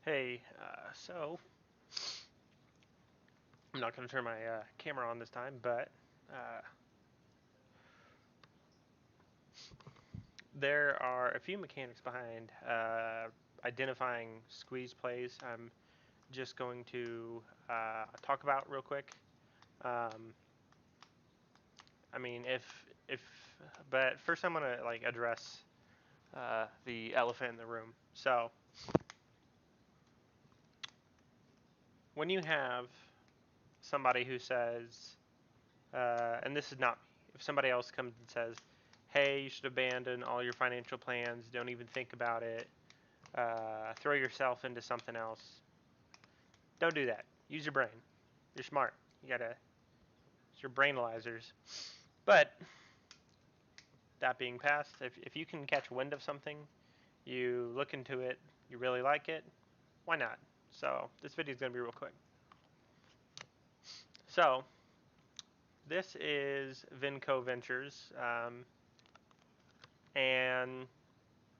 Hey, so I'm not going to turn my camera on this time, but uh, there are a few mechanics behind identifying squeeze plays. I'm just going to talk about real quick. Um, I mean, if, but first I'm going to like address the elephant in the room. So when you have somebody who says, and this is not me, if somebody else comes and says, hey, you should abandon all your financial plans, don't even think about it, throw yourself into something else, don't do that. Use your brain. You're smart. You gotta, it's your brainalizers. But that being passed, if you can catch wind of something, you look into it, you really like it, why not? So this video is gonna be real quick. So this is Vinco Ventures, and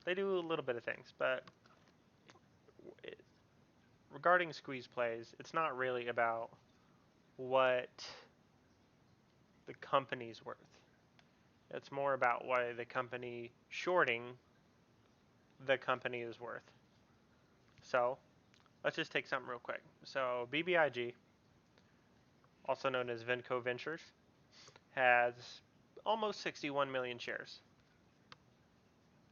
they do a little bit of things, but it, regarding squeeze plays, it's not really about what the company's worth. It's more about what the company shorting the company is worth. So let's just take something real quick. So BBIG, also known as Vinco Ventures, has almost 61 million shares.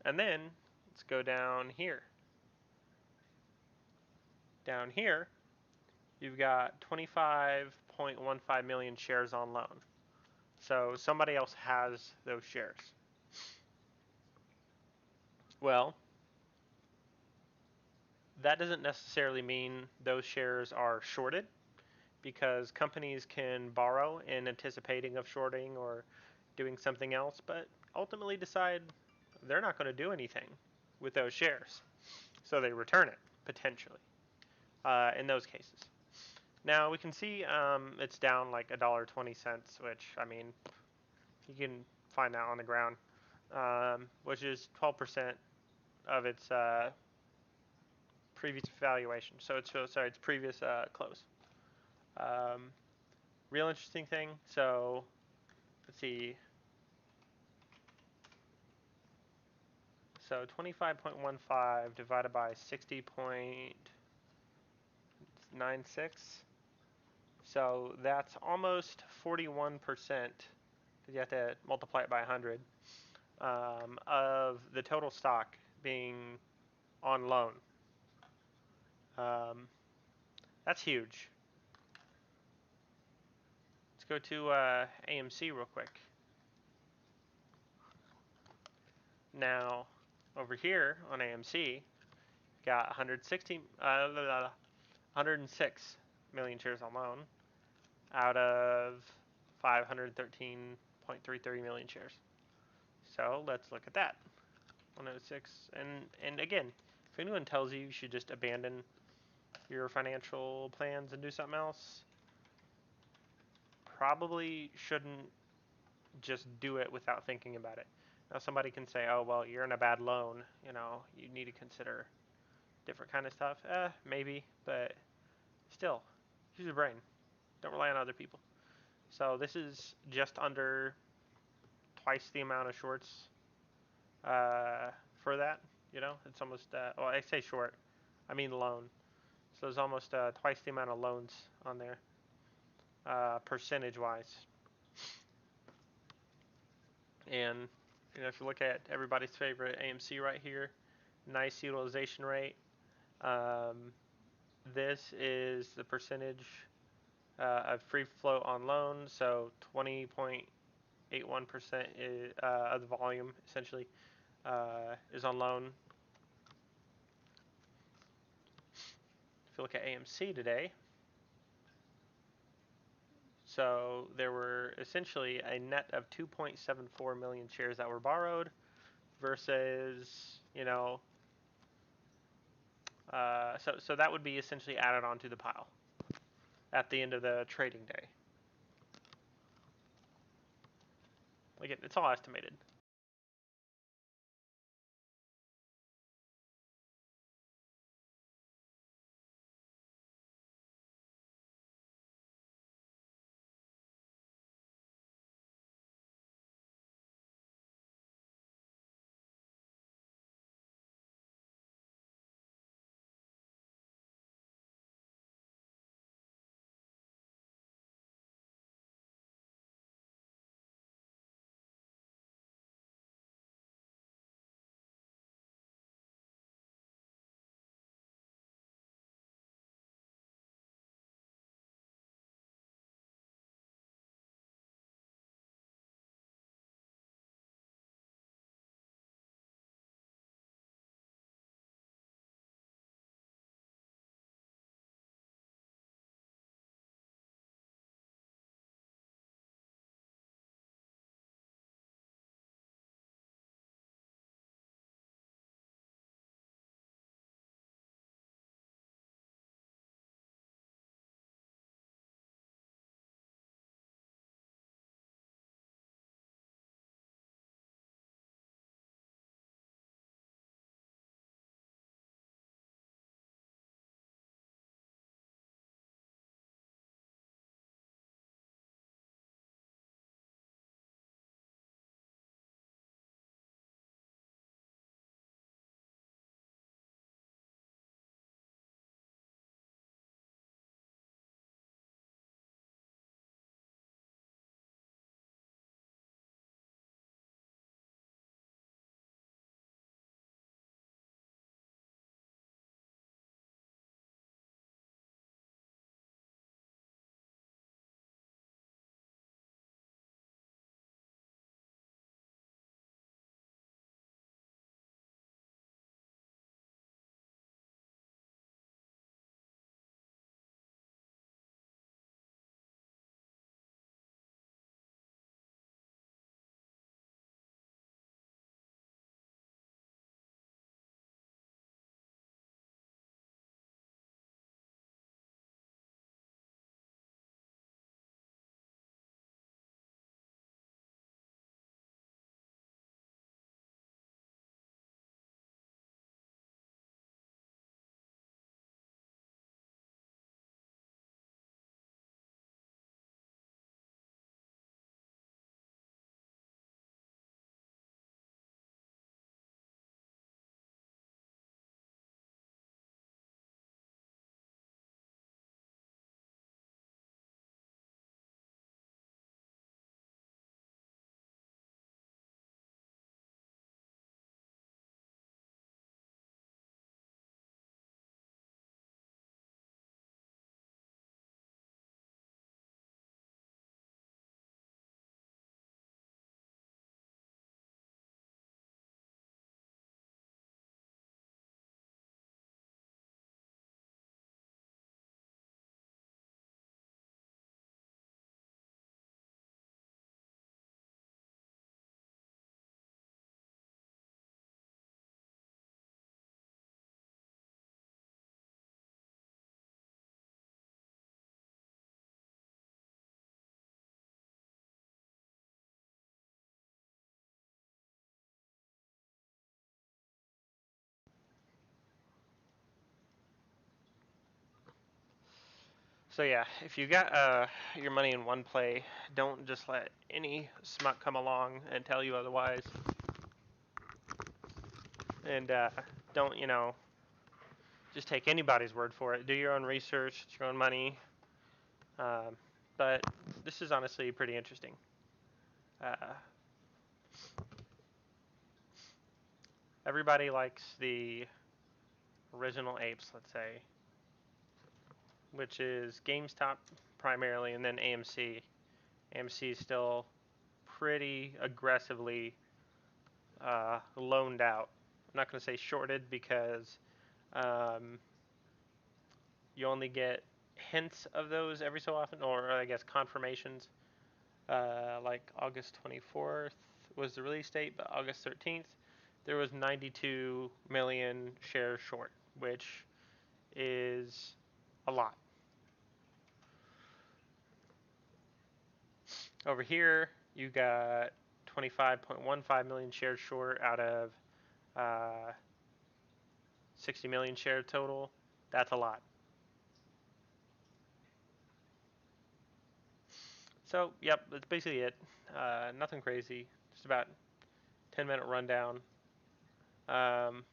And then let's go down here. Down here, you've got 25.15 million shares on loan. So somebody else has those shares. Well, that doesn't necessarily mean those shares are shorted, because companies can borrow in anticipating of shorting or doing something else, but ultimately decide they're not going to do anything with those shares. So they return it, potentially, in those cases. Now we can see it's down like $1.20, which, I mean, you can find that on the ground, which is 12% of its previous valuation. So it's its previous close. Um, Real interesting thing. So let's see. So 25.15 divided by 60.96. So that's almost 41%. You have to multiply it by 100 of the total stock being on loan. Um, that's huge. Let's go to AMC real quick. Now, over here on AMC, got 106 million shares on loan out of 513.33 million shares. So let's look at that. 106, and again, if anyone tells you you should just abandon your financial plans and do something else, probably shouldn't just do it without thinking about it. Now somebody can say, oh, well, you're in a bad loan, you need to consider different kind of stuff. Maybe, but still, use your brain. Don't rely on other people. So this is just under twice the amount of shorts for that. It's almost, well, I say short, I mean loan. So there's almost twice the amount of loans on there, percentage-wise. And if you look at everybody's favorite AMC right here, nice utilization rate. This is the percentage of free float on loan, so 20.81% of the volume essentially is on loan. If you look at AMC today, so there were essentially a net of 2.74 million shares that were borrowed versus, so that would be essentially added onto the pile at the end of the trading day. Again, it's all estimated. So yeah, if you got your money in one play, don't just let any smut come along and tell you otherwise. And don't, just take anybody's word for it. Do your own research. It's your own money. Um, but this is honestly pretty interesting. Uh, Everybody likes the original apes, let's say, which is GameStop primarily, and then AMC. AMC is still pretty aggressively loaned out. I'm not going to say shorted because um, you only get hints of those every so often, or I guess confirmations. Like August 24th was the release date, but August 13th there was 92 million shares short, which is a lot. Over here, you got 25.15 million shares short out of uh, 60 million share total. That's a lot. So, yep, that's basically it. Nothing crazy. Just about 10-minute rundown. Um,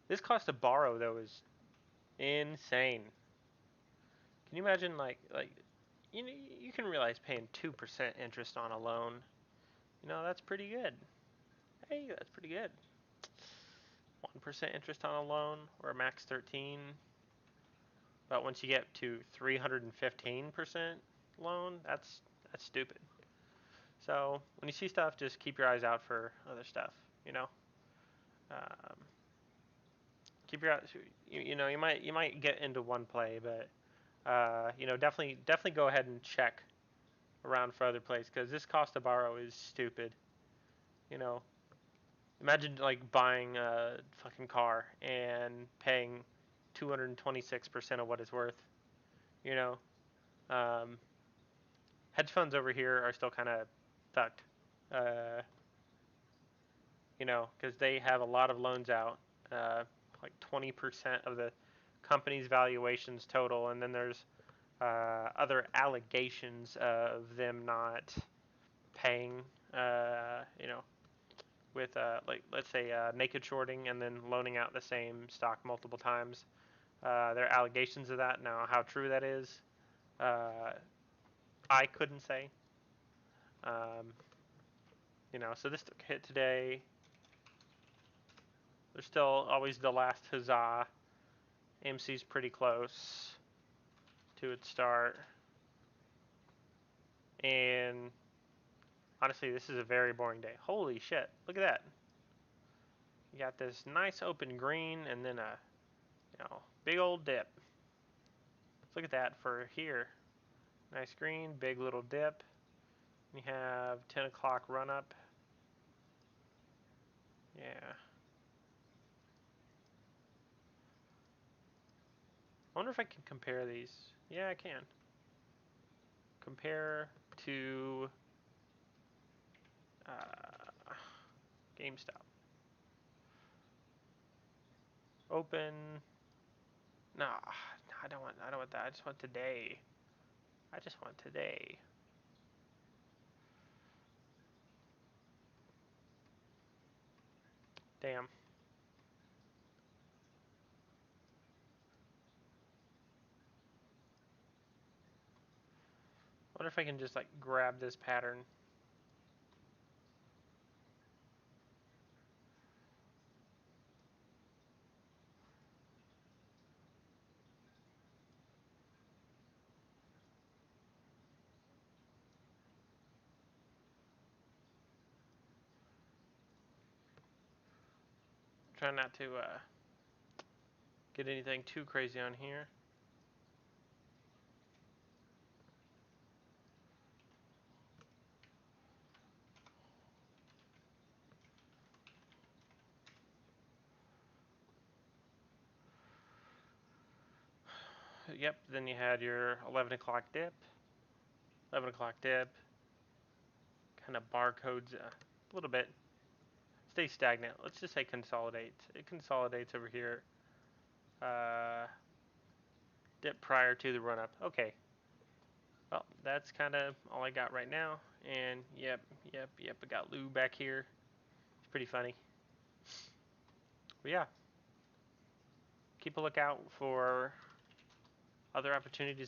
this cost to borrow though is insane. Can you imagine like you know, you can realize paying 2% interest on a loan. That's pretty good. Hey, that's pretty good. 1% interest on a loan or a max 13. But once you get to 315% loan, that's stupid. So when you see stuff, just keep your eyes out for other stuff. You know, um, keep your eyes. You might get into one play, but definitely go ahead and check around for other plays because this cost to borrow is stupid. You know, imagine like buying a fucking car and paying 226% of what it's worth. You know, um, hedge funds over here are still kind of fucked. Uh, because they have a lot of loans out, like 20% of the company's valuations total, and then there's other allegations of them not paying, you know, with like let's say naked shorting and then loaning out the same stock multiple times. There are allegations of that. Now, how true that is, uh, I couldn't say. Um, so this took a hit today. There's still always the last huzzah. AMC's pretty close to its start. And honestly, this is a very boring day. Holy shit. Look at that. You got this nice open green and then a big old dip. Let's look at that for here. Nice green, big little dip. You have 10 o'clock run up. Yeah. I wonder if I can compare these. Yeah, I can. Compare to GameStop. Open. No, I don't want that. I just want today. I just want today. Damn. I wonder if I can just like grab this pattern. Try not to get anything too crazy on here. Yep, then you had your 11 o'clock dip. 11 o'clock dip. Kind of barcodes a little bit. Stay stagnant. Let's just say consolidates. It consolidates over here. dip prior to the run up. Okay. Well, that's kind of all I got right now. And yep. I got Lou back here. It's pretty funny. But yeah, keep a lookout for other opportunities